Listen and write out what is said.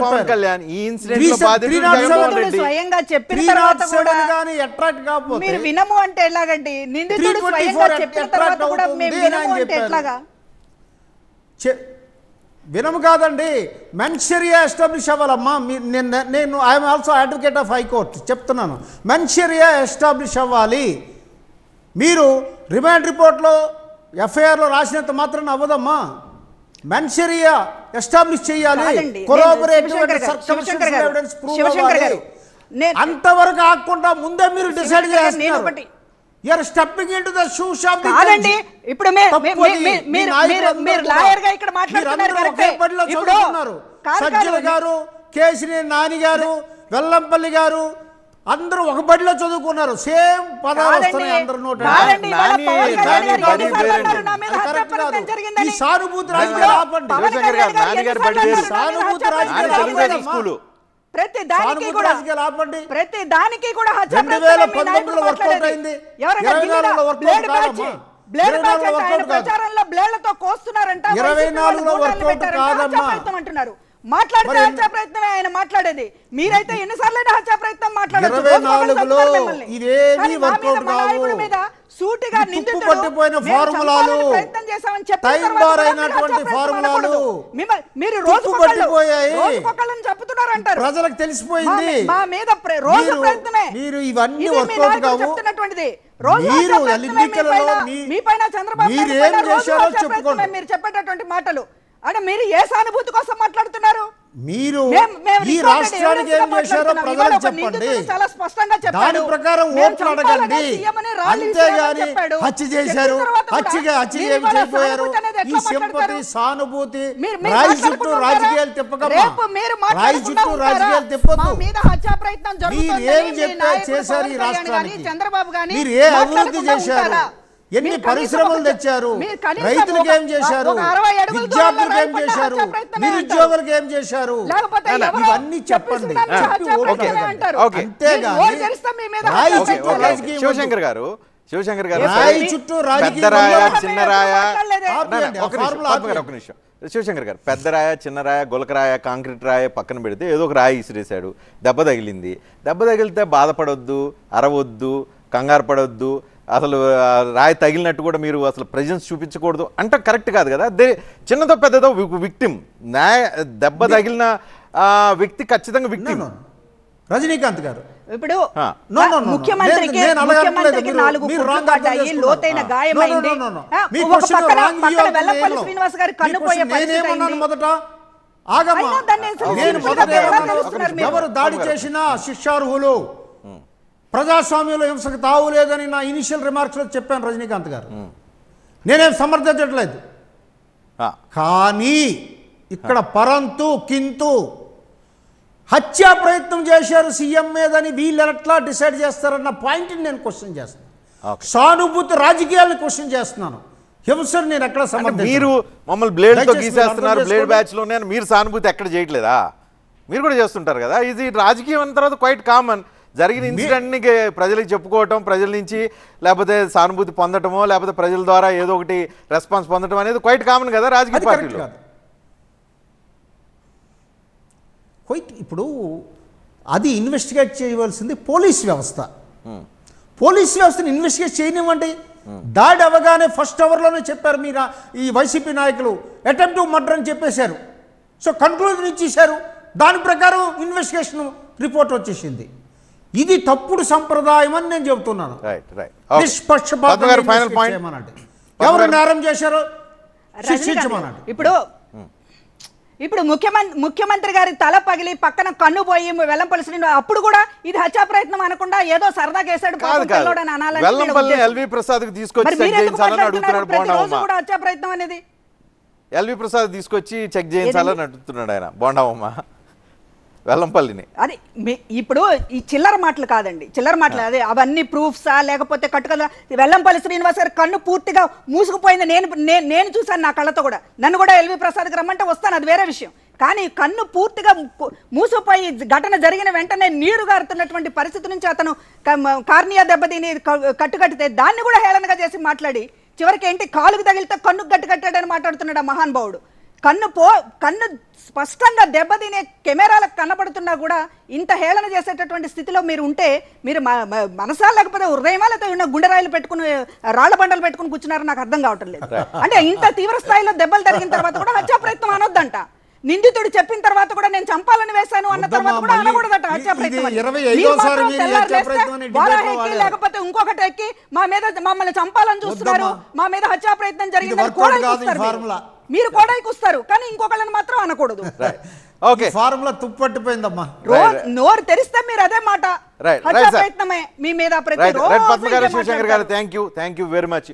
పవన్ కళ్యాణ్, ఈ ఇన్సిడెంట్ లో బాధితుడు జగన్మోహన్ రెడ్డి. స్వయంగా చెప్పిన తర్వాత కూడా మీరు వినము అంటే ఎలాగండి? నిందితుడు స్వయంగా చెప్పిన తర్వాత కూడా మేము వినము అంటే ఎట్లాగా? వినము కాదండి, మెన్షరియా ఎస్టాబ్లిష్ అవ్వాలమ్మా. నేను I'm also advocate of high court చెప్తున్నాను, మెన్షరియా ఎస్టాబ్లిష్ అవ్వాలి. మీరు రిమాండ్ రిపోర్ట్లో ఎఫ్ఐఆర్లో రాసినంత మాత్రం అవ్వదమ్మా, మెన్షరియా ఎస్టాబ్లిష్ చేయాలి. అంతవరకు ఆగకుండా ముందే మీరు డిసైడ్ చేస్తున్నారు. You're stepping into the shoe shop. కాదండి, ఇప్పుడు మీరు లాయర్ గా ఇక్కడ మాట్లాడుతున్నారు కరెక్టే. ఇప్పుడు సజ్జల గారు, కేసినేని నాని గారు, వెల్లంపల్లి గారు అందరూ ఒక బడిలో చదువుకున్నారు. సేమ్ పదాలు వస్తున్నాయి అందరి నోట. ఈ సానుభూతి రాజకీయాలు ఆపండి. సానుభూతి రాజకీయాలు ప్రతి దానికి కూడా 2019లో వర్కౌట్ అయింది. ప్రచారంలో బ్లేడ్లతో కోస్తున్నారంట. 24లో వర్కౌట్ కాదమ్మా అంటున్నారు. మాట్లాడితే హత్యా ప్రయత్నమే ఆయన మాట్లాడేది. మీరైతే ఎన్నిసార్లు హత్యా ప్రయత్నం మాట్లాడచ్చు. 24లో ఇదేమీ వర్కౌట్ కావు. సూటిగా నిందితుడు పట్టిపోయిన ఫార్ములాలు, ప్రయత్నం చేశామని చెప్పిన టైం బార్ అయినటువంటి ఫార్ములాలు మీరు రోజు పట్టిపోయాయి. చెప్తున్నారు అంటారు, ప్రజలకు తెలిసిపోయింది. మా మీద రోజు ప్రయత్నమే. మీరు ఇవన్నీ వర్కౌట్ కావు. చెప్తున్నటువంటిది మీరు ఎన్నికలలో మీ పైన చంద్రబాబు మీరు చెప్పేటటువంటి మాటలు అంటే మీరు ఏ సానుభూతి కోసం మాట్లాడుతున్నారు? మీరు ఈ రాష్ట్రానికి ఏం చేశారో ప్రజలకు చెప్పండి. చాలా స్పష్టంగా చెప్పారు. దాని ప్రకారం ఓట్లు అడగండి. అంతేగాని హత్య చేశారు, హత్య ఏమి చేయబోయారు, ఈ సింపతి సానుభూతి రాయి చుట్టూ రాజకీయాలు తిప్పకమ్మా. రాయి చుట్టూ రాజకీయాలు తిప్పొద్దు. మీరు ఏమి చేశారు ఈ రాష్ట్రానికి? మీరు ఏ అభివృద్ధి చేశారు? ఎన్ని పరిశ్రమలు తెచ్చారు? రైతులకు ఏం చేశారు? విద్యార్థులకు ఏం చేశారు? నిరుద్యోగులకు ఏం చేశారు? ఇవన్నీ చెప్పండి. శివశంకర్ గారు రాయి చుట్టూ పెద్ద రాయ చిన్న రాయ, శివశంకర్ గారు పెద్ద రాయ చిన్న రాయ గులక రాయ కాంక్రీట్ రాయ పక్కన పెడితే ఏదో ఒక రాయి ఇసిరేశాడు, దెబ్బ తగిలింది. దెబ్బ తగిలితే బాధపడొద్దు, అరవద్దు, కంగారు పడొద్దు, అసలు రాయి తగిలినట్టు కూడా మీరు అసలు ప్రెజెన్స్ చూపించకూడదు అంటే కరెక్ట్ కాదు కదా. చిన్నదో పెద్దదో విక్టిమ్, దెబ్బ తగిలిన వ్యక్తి ఖచ్చితంగా విక్టిమ్. రజనీకాంత్ గారు ఇప్పుడు ముఖ్యమంత్రికి 4 పడ్డాయి, లోతైన గాయమైంది. వెల్లంపల్లి శ్రీనివాస్ గారి కన్నుపోయే మొదట ఎవరు దాడి చేసినా శిక్షార్హులు, ప్రజాస్వామ్యంలో హింసకు తావు లేదని నా ఇనిషియల్ రిమార్క్స్లో చెప్పాను రజనీకాంత్ గారు. నేనేం సమర్థించట్లేదు. కానీ ఇక్కడ పరంతు కింతు హత్యా ప్రయత్నం చేశారు సీఎం మీదని వీళ్ళు ఎట్లా డిసైడ్ చేస్తారన్న పాయింట్ని నేను క్వశ్చన్ చేస్తున్నాను. సానుభూతి రాజకీయాలను క్వశ్చన్ చేస్తున్నాను. హింసను నేను ఎక్కడ సమర్థించను. మీరు మమ్మల్ని బ్లేడ్ తో గీసేస్తున్నారు, బ్లేడ్ బ్యాచ్ లో మీరు సానుభూతి ఎక్కడ చేయట్లేదా? మీరు కూడా చేస్తుంటారు కదా. ఇది రాజకీయం అన్న తర్వాత క్వైట్ కామన్. జరిగిన ఇన్సిడెంట్ని ప్రజలకు చెప్పుకోవటం, ప్రజల నుంచి లేకపోతే సానుభూతి పొందటమో లేకపోతే ప్రజల ద్వారా ఏదో ఒకటి రెస్పాన్స్ పొందటం అనేది క్వైట్ కామన్ కదా రాజకీయ పార్టీలో. ఇప్పుడు అది ఇన్వెస్టిగేట్ చేయవలసింది పోలీస్ వ్యవస్థ. పోలీస్ వ్యవస్థను ఇన్వెస్టిగేట్ చేయనివ్వండి. దాడి అవగానే ఫస్ట్ అవర్లోనే చెప్పారు మీరు ఈ వైసీపీ నాయకులు అటెంప్ట్ టు మర్డర్ అని చెప్పేశారు. సో కన్క్లూజన్ ఇచ్చేశారు. దాని ప్రకారం ఇన్వెస్టిగేషన్ రిపోర్ట్ వచ్చేసింది. ఇది తప్పుడు సంప్రదాయం అని నేను చెబుతున్నాను. ఎవరు నేరం చేశారో శిక్షించమన్నాడు. ఇప్పుడు ముఖ్యమంత్రి గారి తల పగిలి పక్కన కన్ను పోయి వెల్లంపల్లి శ్రీనివాస్ అప్పుడు కూడా ఇది హత్యా ప్రయత్నం అనకుండా ఏదో సరదాగా వేసాడు. ఎల్వి ప్రసాద్ హత్యా ప్రయత్నం అనేది ఎల్వి ప్రసాద్ తీసుకొచ్చి చెక్ చేయించాలని అడుగుతున్నాడు ఆయన బోండావమ్మ వెల్లంపల్లిని. అది ఇప్పుడు ఈ చిల్లర మాటలు కాదండి, చిల్లర మాటలు అదే అవన్నీ ప్రూఫ్సా లేకపోతే కట్టుకదా? వెల్లంపల్లి శ్రీనివాస్ గారి కన్ను పూర్తిగా మూసుకుపోయింది. నేను చూసాను నా కళ్ళతో కూడా. నన్ను కూడా ఎల్వి ప్రసాద్కి రమ్మంటే వస్తాను, అది వేరే విషయం. కానీ కన్ను పూర్తిగా మూసిపోయి ఘటన జరిగిన వెంటనే నీరు గారుతున్నటువంటి పరిస్థితి నుంచి అతను కార్నియా దెబ్బతిని కట్టుకట్టితే దాన్ని కూడా హేళనగా చేసి మాట్లాడి చివరికి ఏంటి కాలుకు తగిలితే కన్నుకు గట్టు కట్టాడని మాట్లాడుతున్నాడు ఆ మహానుభావుడు. కన్ను స్పష్టంగా దెబ్బతినే కెమెరాలకు కనబడుతున్నా కూడా ఇంత హేళన చేసేటటువంటి స్థితిలో మీరు ఉంటే మీరు మనసా లేకపోతే హృదయమా లేకపోతే ఉన్న గుండెరాయిలు పెట్టుకుని రాళ్ల బండలు పెట్టుకుని కూర్చున్నారో నాకు అర్థం కావటం లేదు. అంటే ఇంత తీవ్ర స్థాయిలో దెబ్బలు జరిగిన తర్వాత కూడా హత్యా ప్రయత్నం అనొద్దంట. నిందితుడు చెప్పిన తర్వాత కూడా నేను చంపాలని వేశాను అన్న తర్వాత కూడా అనకూడదట హత్యా ప్రయత్నం. లేకపోతే ఇంకొకటి ఎక్కి మమ్మల్ని చంపాలని చూస్తున్నారు, మా మీద హత్యా ప్రయత్నం జరిగిందని కూడా మీరు కూడా వస్తారు, కానీ ఇంకొకళ్ళని మాత్రం అనకూడదు. ఫార్ములా తుప్పట్టిపోయిందమ్మా. నోరు తెరిస్తే మీరు అదే మాట హత్యా ప్రయత్నమే మీ మీద. పద్మ గారు, శివశంకర్ గారు, థ్యాంక్ యూ వెరీ మచ్.